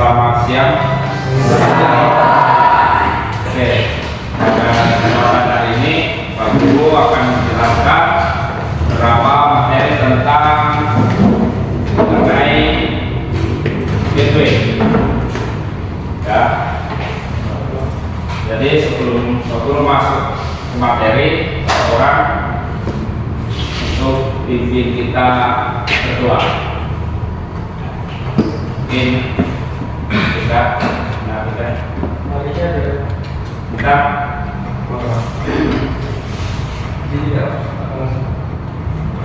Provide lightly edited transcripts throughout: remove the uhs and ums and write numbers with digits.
Selamat siang. Oke, pada kesempatan hari ini Pak Guru akan menjelaskan beberapa materi tentang mengenai gateway. Ya. Jadi sebelum Pak Guru masuk ke materi, orang untuk pimpin kita berdoa. Mungkin kita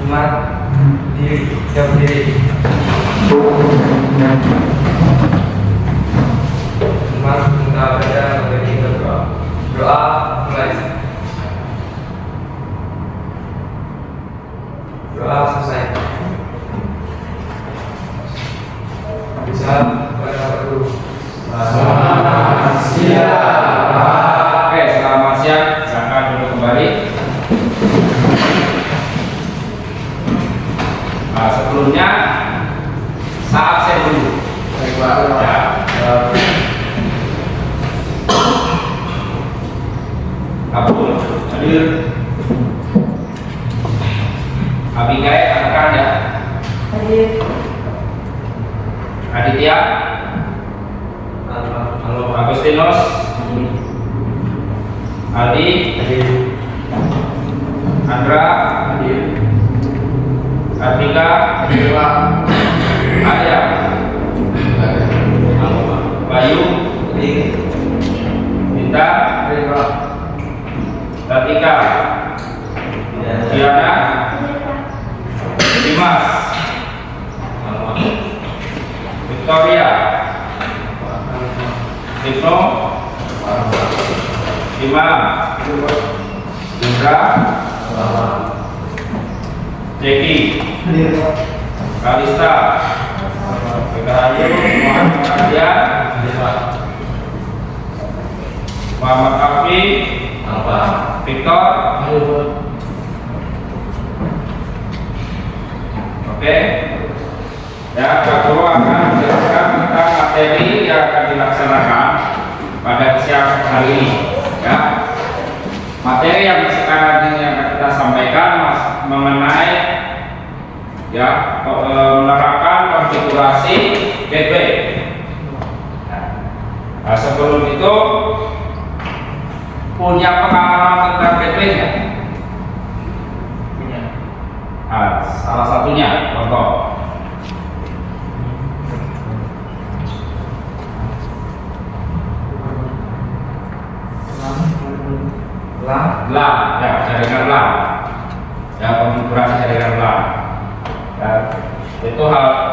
umat diri jauh diri umat minta pada memberi berdoa mulai doa selesai bisa pada waktu Selamat siang. Oke, selamat siang. Silakan duduk kembali. Nah, sebelumnya saat saya dulu. Ya. Abdul, hadir. Abigail, katakan ya. Hadir. Aditya. Halo, Agustinus. Aldi. Andra. Artika. Arya. Bayu. Minta. Tatika. Diana. Dimas. Victoria. Ibnu. Imam. Indra. Jeki. Kalista. Rahayu. Muhammad Ardian. Muhammad Afi. Victor. Oke. Ya, Pak Guru akan menjelaskan tentang materi yang akan dilaksanakan pada siang hari ini. Ya, materi yang sekarang ini akan kita sampaikan mengenai ya menerapkan konfigurasi gateway. Nah, sebelum itu punya pengalaman tentang gateway-nya? Punya. Nah, salah satunya contoh. LAN, ya, jaringan LAN, ya, konfigurasi jaringan LAN, ya, itu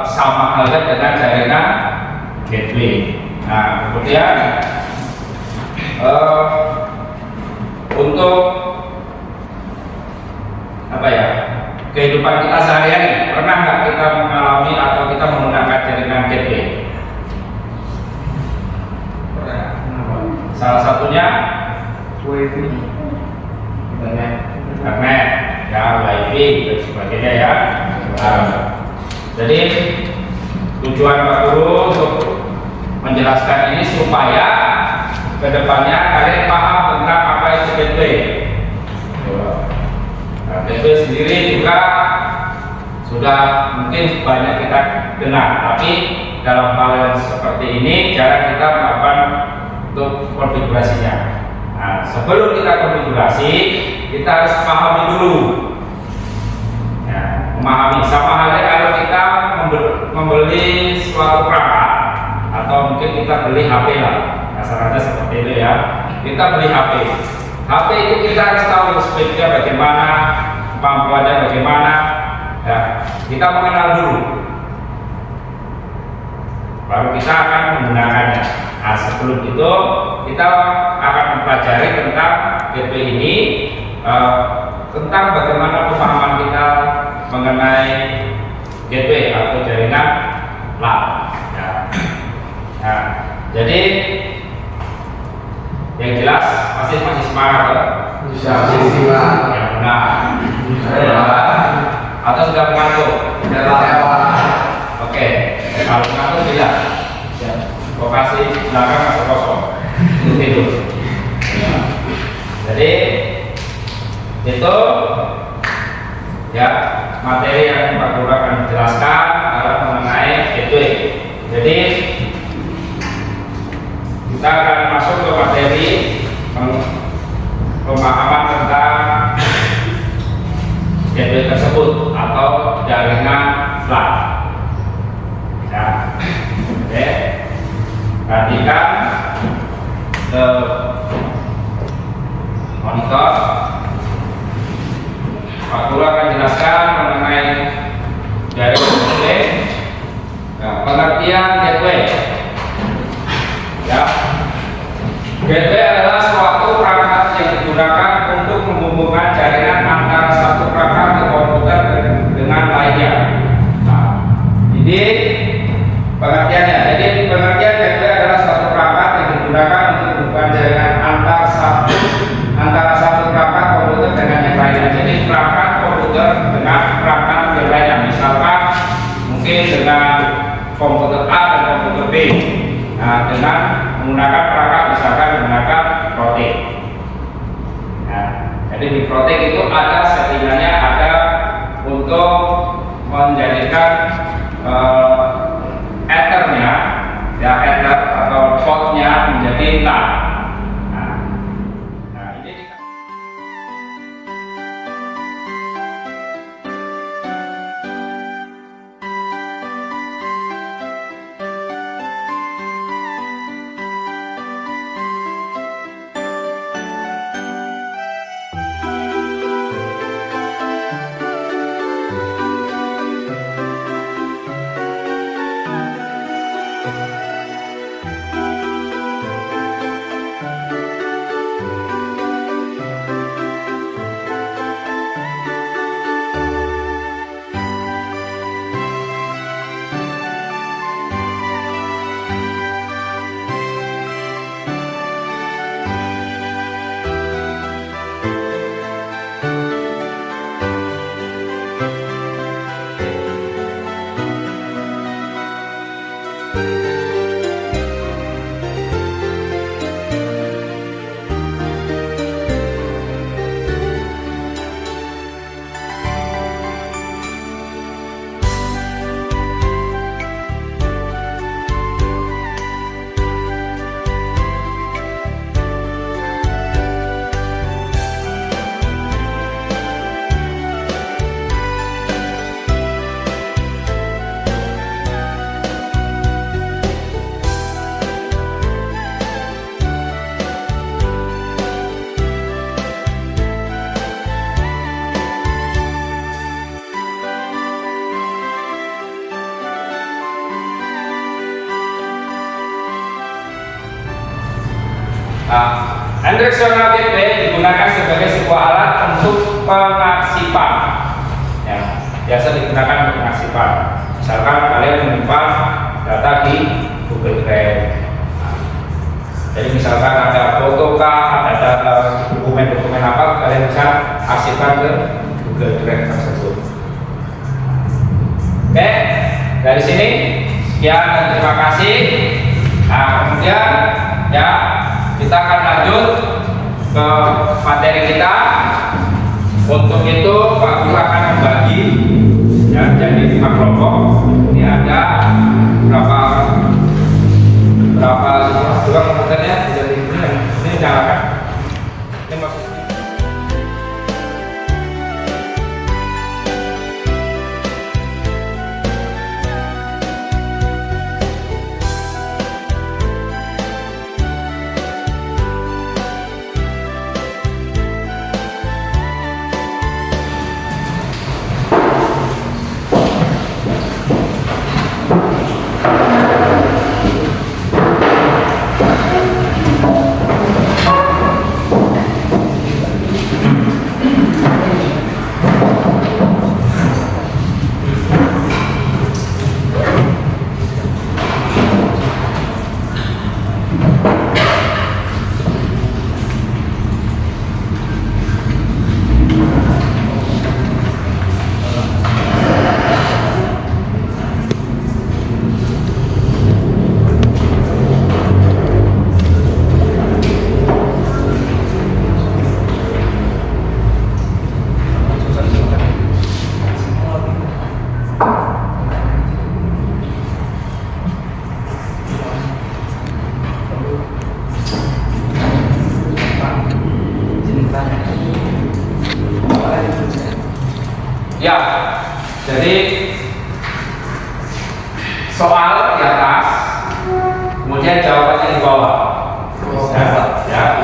sama halnya dengan jaringan gateway. Nah, kemudian untuk apa ya, kehidupan kita sehari-hari, pernah nggak kita mengalami atau kita menggunakan jaringan gateway? Pernah. Salah satunya WiFi internet, ya, wifi dan sebagainya ya. Jadi tujuan Pak Guru untuk menjelaskan ini supaya kedepannya kalian paham tentang apa itu gateway. Nah, gateway sendiri juga sudah mungkin banyak kita dengar, tapi dalam hal yang seperti ini cara kita melakukan untuk konfigurasinya. Nah, sebelum kita konfigurasi, kita harus pahami dulu. Ya, memahami sama halnya kalau kita membeli suatu perangkat atau mungkin kita beli HP lah, kasarnya seperti itu ya. Kita beli HP. HP itu kita harus tahu speknya bagaimana, kemampuannya bagaimana. Ya, kita mengenal dulu. Baru kita akan menggunakannya. Nah, sebelum itu kita akan mempelajari tentang gateway ini, tentang bagaimana pemahaman kita mengenai gateway atau jaringan LAN. Ya. Nah, jadi yang jelas masih semangat ya? Yang benar. Atau sudah mengantuk? Oke, kalau mengantuk tidak. lokasi belakang masih kosong untuk tidur. Ya. Jadi itu ya materi yang Pak Guru akan jelaskan adalah mengenai gateway. Jadi kita akan masuk ke materi pemahaman tentang gateway tersebut atau jaringan FLAN. Ya, oke. Perhatikan monitor. Pak Guru akan jelaskan mengenai jaringan gateway. Nah, pengertian gateway. Ya, gateway adalah suatu perangkat yang digunakan untuk menghubungkan jaringan antara satu perangkat ke komputer dengan lainnya. Nah, ini pengertiannya. Jadi pengertian gateway adalah suatu perangkat yang digunakan untuk menghubungkan jaringan antara satu perangkat komputer dengan yang lainnya. Jadi perangkat komputer dengan perangkat yang lainnya. Misalkan mungkin dengan komputer A dan komputer B. Nah, dengan menggunakan perangkat misalkan menggunakan Mikrotik. Nah, jadi Mikrotik itu ada settingannya, ada untuk menjadikan ethernya, ya ether atau portnya menjadi LAN. Nah, ini Directional gateway digunakan sebagai sebuah alat untuk pengarsipan. Ya, biasa digunakan untuk pengarsipan. Misalkan kalian menyimpan data di Google Drive. Nah, jadi misalkan ada foto kah, ada dokumen-dokumen apa, kalian bisa arsipkan ke Google Drive tersebut. Oke, dari sini sekian dan terima kasih. Nah, kemudian ya kita akan lanjut ke materi kita. Untuk itu Pak Guru akan membagi ya jadi 5 kelompok. Ini ada berapa dua komputernya, jadi ini nyalakan. Ini maksudnya Ya, jadi soal di atas, kemudian jawabannya di bawah. Ya.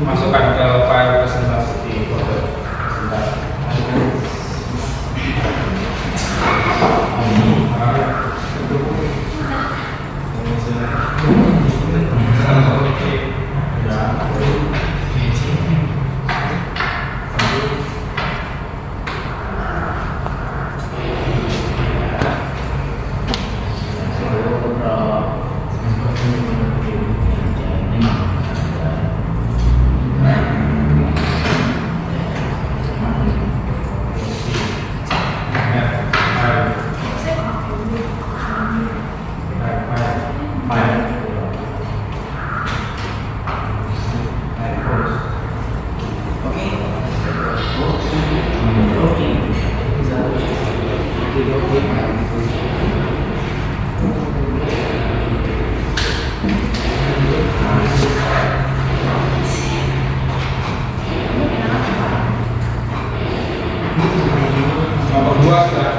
Masukkan ke file presentasi di folder nomor 2 sudah.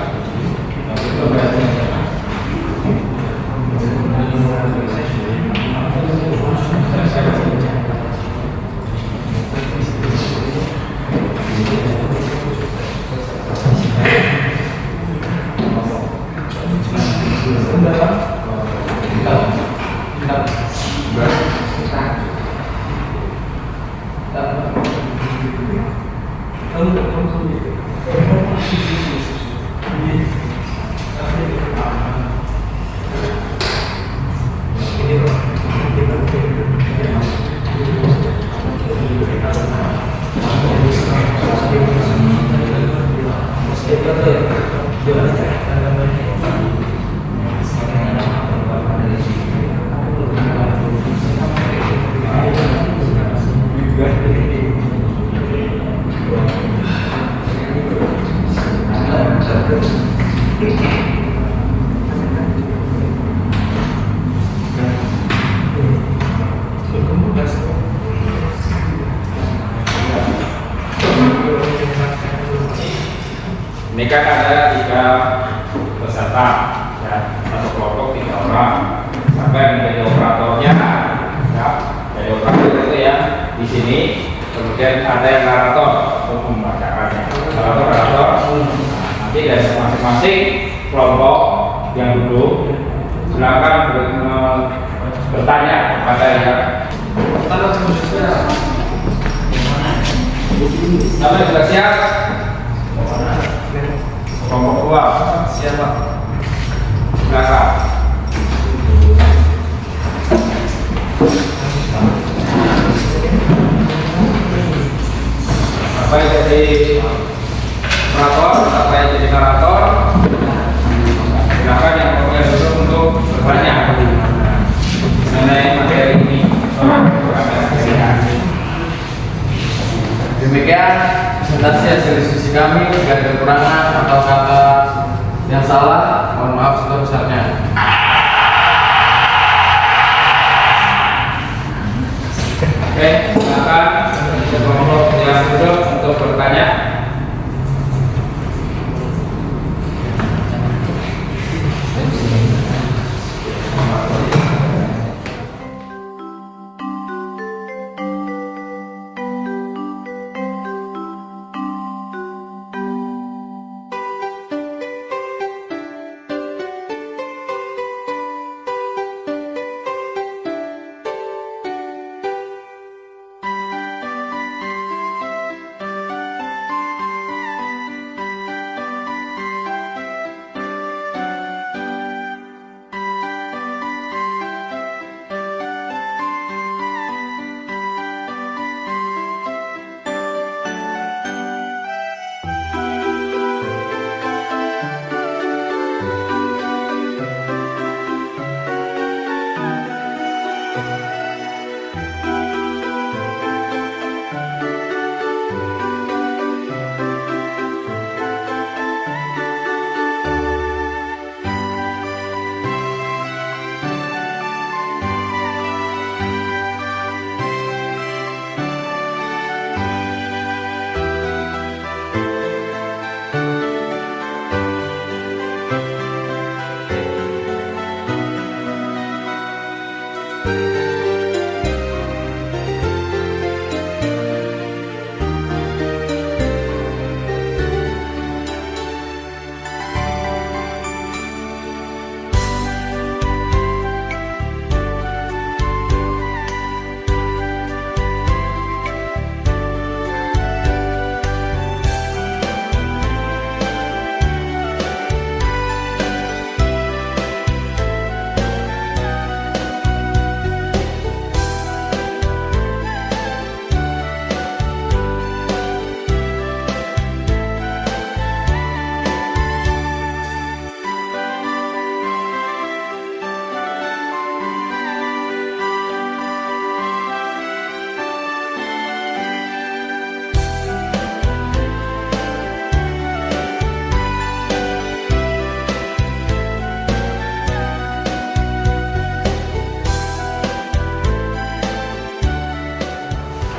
Ini Ini kan ada 3 peserta, ya, satu kelompok 3 orang. Sampai menjadi operatornya, ya, jadi operator itu ya di sini. Kemudian ada yang narator untuk membacakannya. Narator. Nanti dari masing-masing kelompok yang duduk silakan bertanya kepada yang Sampai sudah siap? Kelompok 2 siapa? Silakan. Apa yang jadi operator, apa yang jadi narator? Silakan yang punya duduk untuk bertanya mengenai materi ini. Demikian presentasi hasil diskusi kami. Jika ada kekurangan atau kata yang salah, mohon maaf sebesar-besarnya. Oke, silakan kelompok yang duduk untuk bertanya.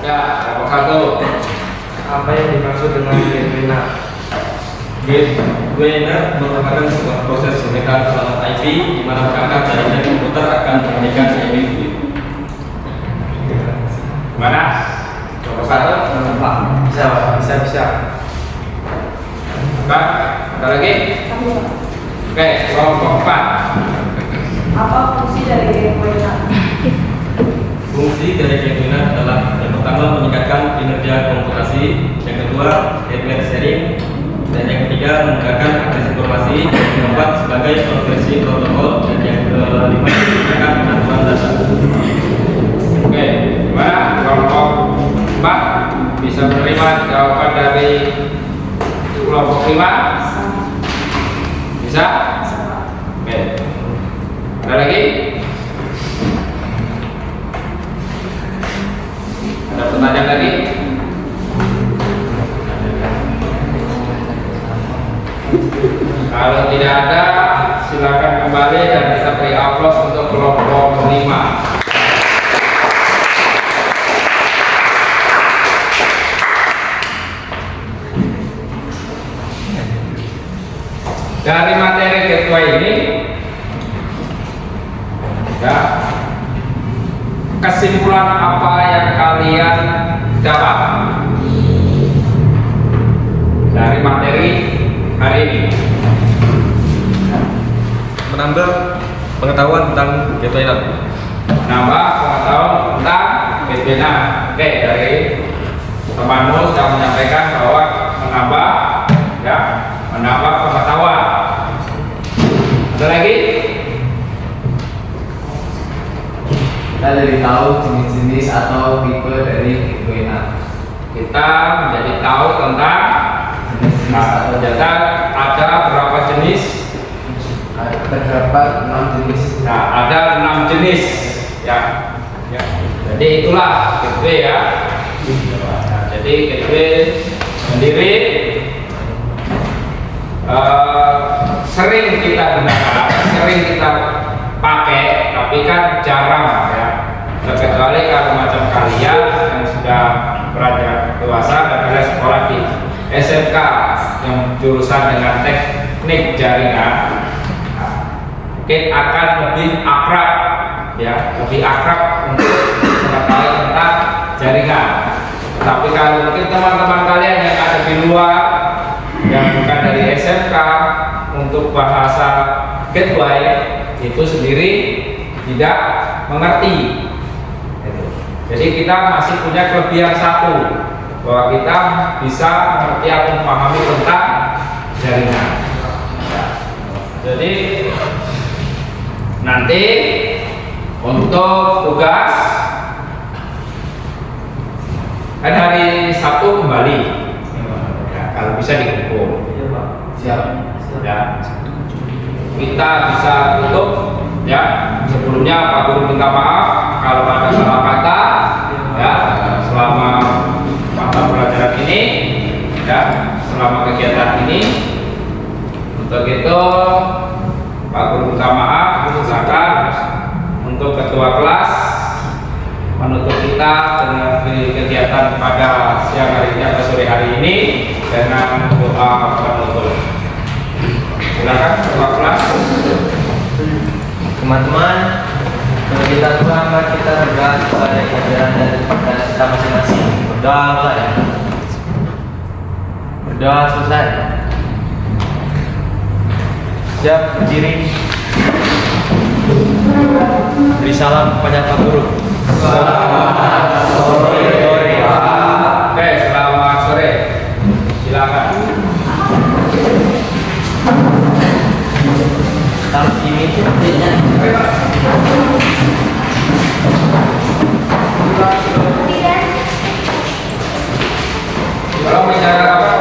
Ya, kelompok 1. Apa yang dimaksud dengan webinar? Webinar merupakan sebuah proses pemeriksaan alat IP di mana perangkat dari komputer akan memberikan IP. Gimana? Kelompok 1? Pak, bisa. Pak, ada lagi? Oke, kelompok 4. Apa fungsi dari webinar? Fungsi dari webinar adalah yang pertama meningkatkan kinerja komputasi, yang kedua network sharing, dan yang ketiga memudahkan akses informasi, yang keempat sebagai konversi protokol, dan yang kelima menggunakan penentuan data. Oke, gimana? Kelompok 4 bisa menerima jawaban dari kelompok 5? Bisa? Oke. Ada lagi? Ada pertanyaan lagi? Kalau tidak ada, silakan kembali dan kita beri aplaus untuk kelompok 5. dari materi ketua ini, ya, kesimpulan apa yang kalian dapat dari materi hari ini? Menambah pengetahuan tentang gateway NAT. Menambah pengetahuan tentang gateway NAT. Oke, dari temanmu sudah menyampaikan bahwa menambah, ya, menambah pengetahuan. Ada lagi? Kita jadi tahu jenis-jenis atau tipe dari gateway NAT. Kita menjadi tahu tentang Jenis-jenis ada berapa jenis? Terdapat 6 jenis. Nah, ada 6 jenis, ya. Ya. Jadi itulah gateway, ya. Nah, jadi gateway sendiri sering kita gunakan, sering kita pakai, tapi kan jarang, ya. Kecuali kalau macam kalian yang sudah beranjak dewasa dan kalian sekolah di SMK yang jurusan dengan teknik jaringan, nah, mungkin akan lebih akrab, ya, lebih akrab untuk mengetahui tentang jaringan. Tapi kalau mungkin teman-teman kalian yang ada di luar yang bukan dari SMK, untuk bahasa gateway itu sendiri tidak mengerti. Jadi kita masih punya kelebihan satu, bahwa kita bisa mengerti atau memahami tentang jaringan. Jadi nanti untuk tugas kan hari Sabtu kembali, ya, kalau bisa dihukum. Siap. Ya, kita bisa tutup, ya. Sebelumnya Pak Guru minta maaf kalau ada salah kata, ya, selama mata pelajaran ini, ya, selama kegiatan ini. Untuk itu Pak Guru minta maaf. Silakan untuk ketua kelas menutup kita dengan kegiatan pada siang hari ini atau sore hari ini dengan doa penutup. Silakan ketua kelas. Teman-teman, kalau kita tua mari kita berdoa kepada kehadiran dari kita masing-masing. Berdoa mulai. Berdoa selesai. Siap berdiri. Beri salam kepada Pak Guru. Selamat sore. Oke, selamat sore. Silakan. Taruh sini. Kalau bicara apa?